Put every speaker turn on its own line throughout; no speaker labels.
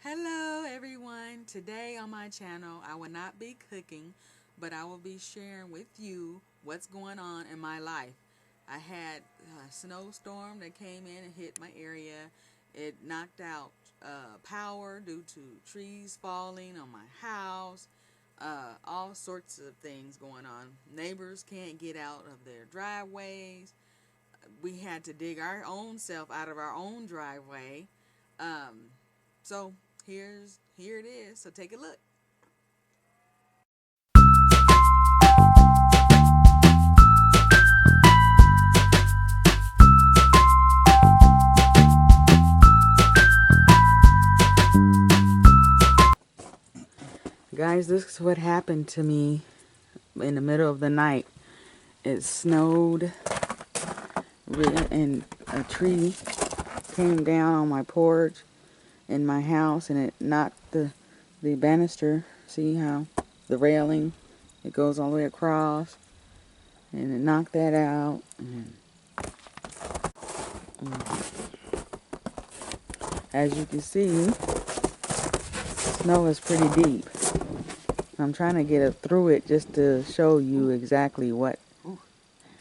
Hello everyone. Today on my channel I will not be cooking, but I will be sharing with you what's going on in my life. I had a snowstorm that came in and hit my area. It knocked out power due to trees falling on my house. All sorts of things going on. Neighbors can't get out of their driveways. We had to dig our own self out of our own driveway. So here it is. So take a look. Guys, this is what happened to me in the middle of the night. It snowed and a tree came down on my porch in my house, and it knocked the banister. See how the railing, it goes all the way across, and it knocked that out. And as you can see, snow is pretty deep. I'm trying to get through it just to show you exactly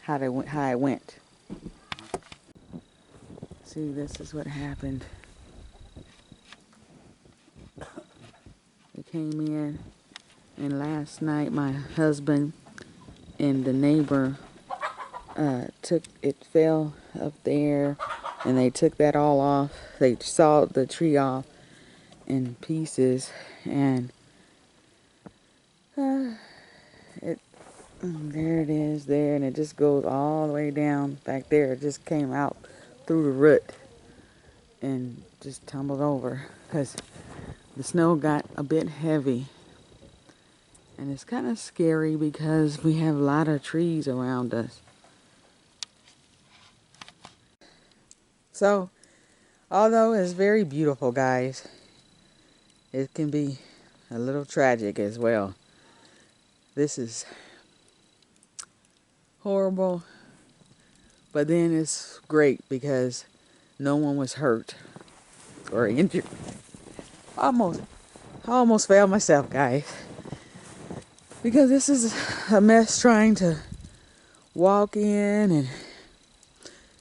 how it went. See, this is what happened. It came in, and last night my husband and the neighbor it fell up there, and they took that all off. They sawed the tree off in pieces, and there it is there, and it just goes all the way down back there. It just came out through the root and just tumbled over because the snow got a bit heavy. And it's kind of scary because we have a lot of trees around us. So, although it's very beautiful, guys, it can be a little tragic as well. This is horrible, but then it's great because no one was hurt or injured. I almost failed myself, guys, because this is a mess trying to walk in and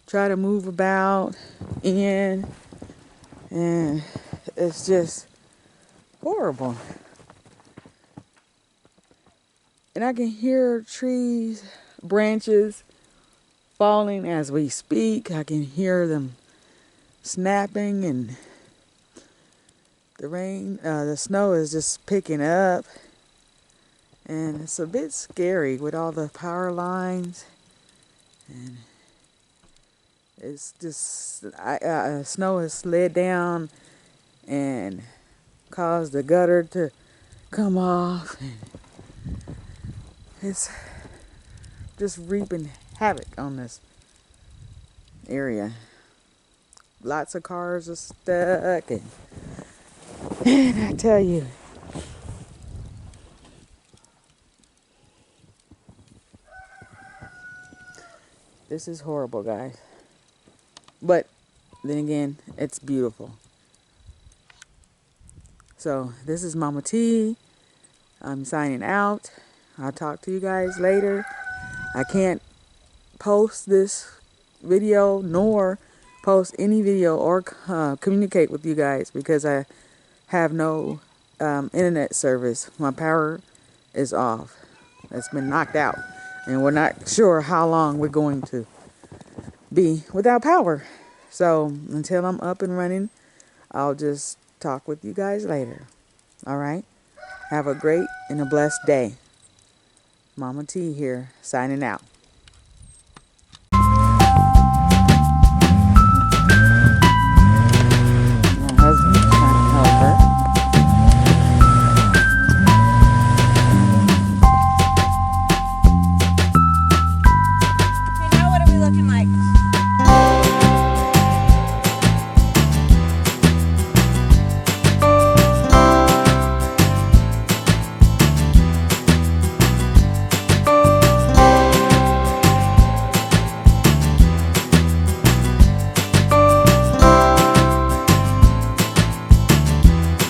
try to move about in, and it's just horrible. And I can hear trees, branches falling as we speak. I can hear them snapping, and the snow is just picking up, and it's a bit scary with all the power lines, and it's just snow has slid down and caused the gutter to come off, and it's just reaping havoc on this area. Lots of cars are stuck, and I tell you, this is horrible, guys. But then again, it's beautiful. So this is Mama T. I'm signing out. I'll talk to you guys later. I can't post this video nor post any video or communicate with you guys because I have no internet service. My power is off. It's been knocked out, and we're not sure how long we're going to be without power. So until I'm up and running, I'll just talk with you guys later. All right? Have a great and a blessed day. Mama T here, signing out.